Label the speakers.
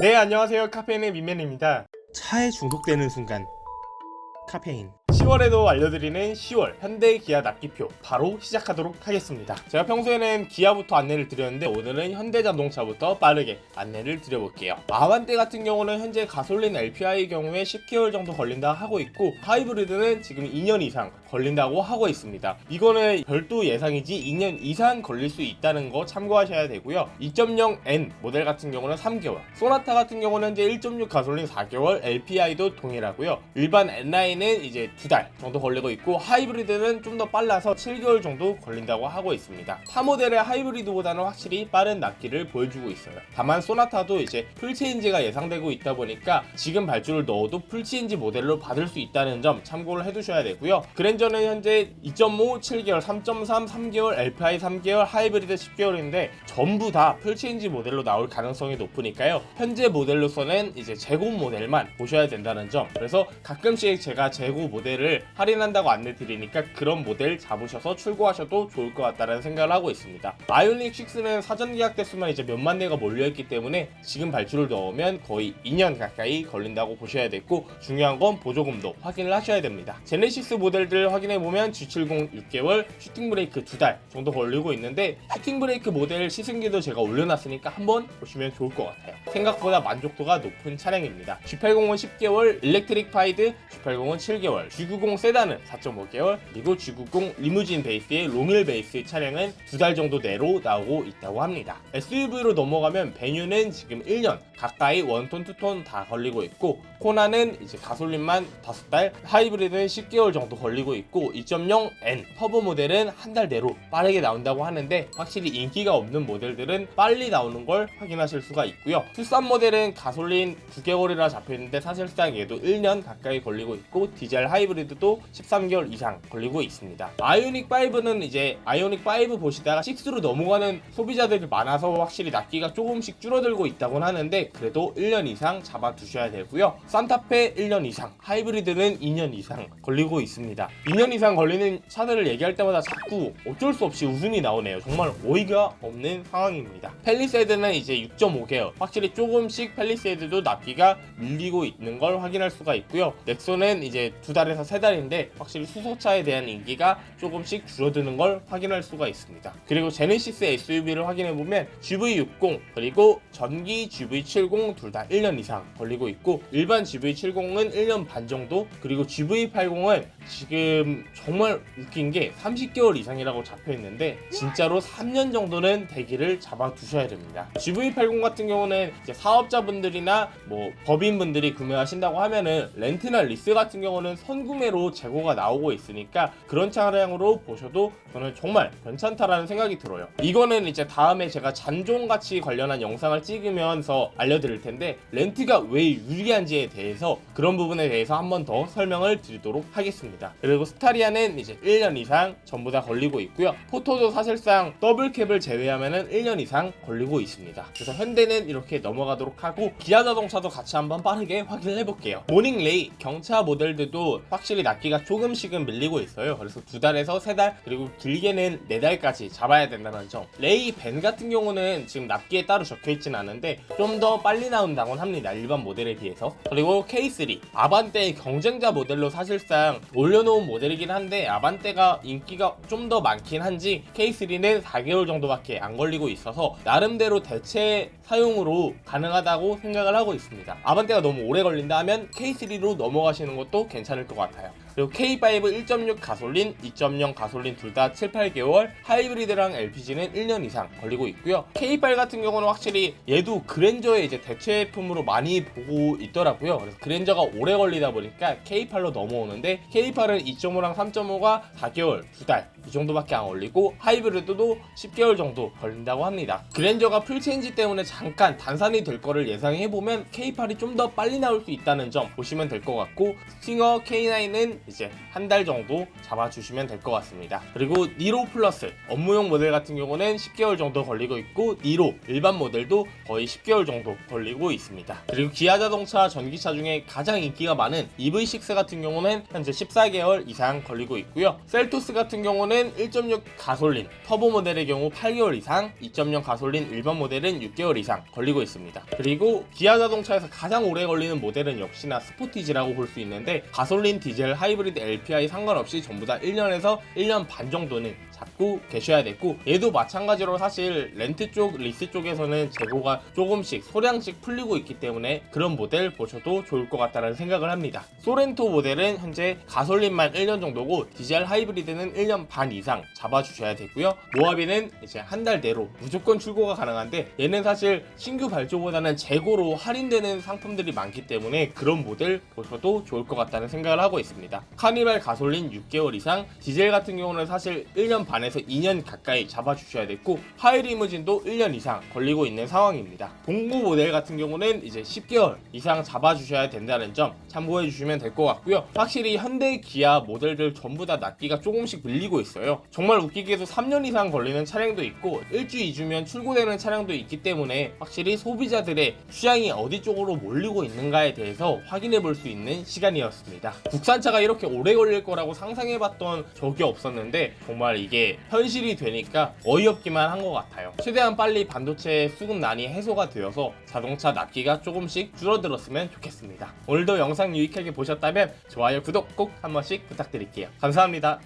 Speaker 1: 네, 안녕하세요. 카페인의 민맨입니다. 차에 중독되는 순간 카페인 10월에도 알려드리는 10월 현대 기아 납기표 바로 시작하도록 하겠습니다. 제가 평소에는 기아부터 안내를 드렸는데 오늘은 현대자동차부터 빠르게 안내를 드려볼게요. 아반떼 같은 경우는 현재 가솔린 LPI 경우에 10개월 정도 걸린다 하고 있고, 하이브리드는 지금 2년 이상 걸린다고 하고 있습니다. 이거는 별도 예상이지 2년 이상 걸릴 수 있다는 거 참고하셔야 되고요. 2.0N 모델 같은 경우는 3개월, 소나타 같은 경우는 현재 1.6 가솔린 4개월, LPI도 동일하고요. 일반 N9은 이제 2달 정도 걸리고 있고, 하이브리드는 좀 더 빨라서 7개월 정도 걸린다고 하고 있습니다. 타 모델의 하이브리드보다는 확실히 빠른 납기를 보여주고 있어요. 다만 소나타도 이제 풀체인지가 예상되고 있다 보니까 지금 발주를 넣어도 풀체인지 모델로 받을 수 있다는 점 참고를 해두셔야 되고요. 그랜저는 현재 2.5 7개월, 3.3 3개월, LPI 3개월, 하이브리드 10개월인데 전부 다 풀체인지 모델로 나올 가능성이 높으니까요. 현재 모델로서는 이제 재고 모델만 보셔야 된다는 점. 그래서 가끔씩 제가 재고 모델을 할인한다고 안내 드리니까 그런 모델 잡으셔서 출고하셔도 좋을 것 같다는 생각을 하고 있습니다. 아이오닉 6는 사전 계약 대수만 이제 몇만 대가 몰려있기 때문에 지금 발주를 넣으면 거의 2년 가까이 걸린다고 보셔야 되고, 중요한 건 보조금도 확인을 하셔야 됩니다. 제네시스 모델들 확인해보면 G70 6개월, 슈팅브레이크 2달 정도 걸리고 있는데, 슈팅브레이크 모델 시승기도 제가 올려놨으니까 한번 보시면 좋을 것 같아요. 생각보다 만족도가 높은 차량입니다. G80은 10개월, 일렉트릭 파이드 G80은 7개월, G90 세단은 4.5개월, 그리고 G90 리무진 베이스의 롱힐 베이스 차량은 2달 정도 내로 나오고 있다고 합니다. SUV로 넘어가면 베뉴는 지금 1년 가까이 원톤, 투톤 다 걸리고 있고, 코나는 이제 가솔린만 5달, 하이브리드는 10개월 정도 걸리고 있고, 2.0N 터보 모델은 한 달 내로 빠르게 나온다고 하는데, 확실히 인기가 없는 모델들은 빨리 나오는 걸 확인하실 수가 있고요. 투싼 모델은 가솔린 9개월이라 잡혀있는데 사실상 얘도 1년 가까이 걸리고 있고, 디젤 하이브리드도 13개월 이상 걸리고 있습니다. 아이오닉 5는 이제 아이오닉 5 보시다가 6로 넘어가는 소비자들이 많아서 확실히 납기가 조금씩 줄어들고 있다고는 하는데, 그래도 1년 이상 잡아두셔야 되고요. 산타페 1년 이상, 하이브리드는 2년 이상 걸리고 있습니다. 2년 이상 걸리는 차들을 얘기할 때마다 자꾸 어쩔 수 없이 웃음이 나오네요. 정말 어이가 없는 상황입니다. 펠리세이드는 이제 6.5개월, 확실히 조금씩 펠리세이드도 납기가 밀리고 있는 걸 확인할 수가 있고요. 넥소는 이제 2달에서 3달인데 확실히 수소차에 대한 인기가 조금씩 줄어드는 걸 확인할 수가 있습니다. 그리고 제네시스 SUV를 확인해보면 GV60 그리고 전기 GV70 둘 다 1년 이상 걸리고 있고, 일반 GV70은 1년 반 정도, 그리고 GV80은 지금 정말 웃긴 게 30개월 이상이라고 잡혀있는데 진짜로 3년 정도는 대기를 잡아두셔야 됩니다. GV80 같은 경우는 이제 사업자분들이나 뭐 법인분들이 구매하신다고 하면은 렌트나 리스 같은 경우는 선구매로 재고가 나오고 있으니까 그런 차량으로 보셔도 저는 정말 괜찮다라는 생각이 들어요. 이거는 이제 다음에 제가 잔존가치 관련한 영상을 찍으면서 알려드릴 텐데, 렌트가 왜 유리한지에 대해서 그런 부분에 대해서 한 번 더 설명을 드리도록 하겠습니다. 그리고 스타리아는 이제 1년 이상 전부 다 걸리고 있고요. 포토도 사실상 더블캡을 제외하면은 1년 이상 걸리고 있습니다. 그래서 현대는 이렇게 넘어가도록 하고, 기아 자동차도 같이 한번 빠르게 확인을 해볼게요. 모닝레이 경차 모델들도 확실히 납기가 조금씩은 밀리고 있어요. 그래서 2달에서 3달, 그리고 길게는 4달까지 잡아야 된다는 점. 레이 벤 같은 경우는 지금 납기에 따로 적혀있진 않은데 좀 더 빨리 나온다곤 합니다, 일반 모델에 비해서. 그리고 K3 아반떼의 경쟁자 모델로 사실상 올려놓은 모델이긴 한데, 아반떼가 인기가 좀 더 많긴 한지 K3는 4개월 정도밖에 안 걸리고 있어서 나름대로 대체 사용으로 가능하다고 생각을 하고 있습니다. 아반떼가 너무 오래 걸린다 하면 K3로 넘어가시는 것도 괜찮을 것 같아요. 그리고 K5 1.6 가솔린, 2.0 가솔린 둘 다 7, 8개월, 하이브리드랑 LPG는 1년 이상 걸리고 있고요. K8 같은 경우는 확실히 얘도 그랜저의 이제 대체품으로 많이 보고 있더라고요. 그래서 그랜저가 오래 걸리다 보니까 K8로 넘어오는데, K8은 2.5랑 3.5가 4개월, 2달 이 정도밖에 안 걸리고, 하이브리드도 10개월 정도 걸린다고 합니다. 그랜저가 풀체인지 때문에 잠깐 단산이 될 거를 예상해보면 K8이 좀 더 빨리 나올 수 있다는 점 보시면 될 것 같고, 스팅어 K9은 이제 한 달 정도 잡아주시면 될 것 같습니다. 그리고 니로 플러스 업무용 모델 같은 경우는 10개월 정도 걸리고 있고, 니로 일반 모델도 거의 10개월 정도 걸리고 있습니다. 그리고 기아 자동차 전기차 중에 가장 인기가 많은 EV6 같은 경우는 현재 14개월 이상 걸리고 있고요. 셀토스 같은 경우는 경우는 1.6 가솔린 터보 모델의 경우 8개월 이상, 2.0 가솔린 일반 모델은 6개월 이상 걸리고 있습니다. 그리고 기아 자동차에서 가장 오래 걸리는 모델은 역시나 스포티지라고 볼 수 있는데 가솔린, 디젤, 하이브리드, LPI 상관없이 전부 다 1년에서 1년 반 정도는 잡고 계셔야 됐고, 얘도 마찬가지로 사실 렌트 쪽, 리스 쪽에서는 재고가 조금씩 소량씩 풀리고 있기 때문에 그런 모델 보셔도 좋을 것 같다는 생각을 합니다. 소렌토 모델은 현재 가솔린만 1년 정도고 디젤 하이브리드는 1년 반 이상 잡아주셔야 되고요. 모하비는 이제 한 달 내로 무조건 출고가 가능한데 얘는 사실 신규 발주보다는 재고로 할인되는 상품들이 많기 때문에 그런 모델 보셔도 좋을 것 같다는 생각을 하고 있습니다. 카니발 가솔린 6개월 이상, 디젤 같은 경우는 사실 1년 반에서 2년 가까이 잡아주셔야 됐고 하이리무진도 1년 이상 걸리고 있는 상황입니다. 동구 모델 같은 경우는 이제 10개월 이상 잡아주셔야 된다는 점 참고해 주시면 될 것 같고요. 확실히 현대, 기아 모델들 전부 다 납기가 조금씩 밀리고 있어요. 정말 웃기게도 3년 이상 걸리는 차량도 있고 1주 2주면 출고되는 차량도 있기 때문에 확실히 소비자들의 취향이 어디 쪽으로 몰리고 있는가에 대해서 확인해 볼 수 있는 시간이었습니다. 국산차가 이렇게 오래 걸릴 거라고 상상해봤던 적이 없었는데 정말 이게 현실이 되니까 어이없기만 한 것 같아요. 최대한 빨리 반도체 수급난이 해소가 되어서 자동차 납기가 조금씩 줄어들었으면 좋겠습니다. 오늘도 영상 유익하게 보셨다면 좋아요, 구독 꼭 한 번씩 부탁드릴게요. 감사합니다.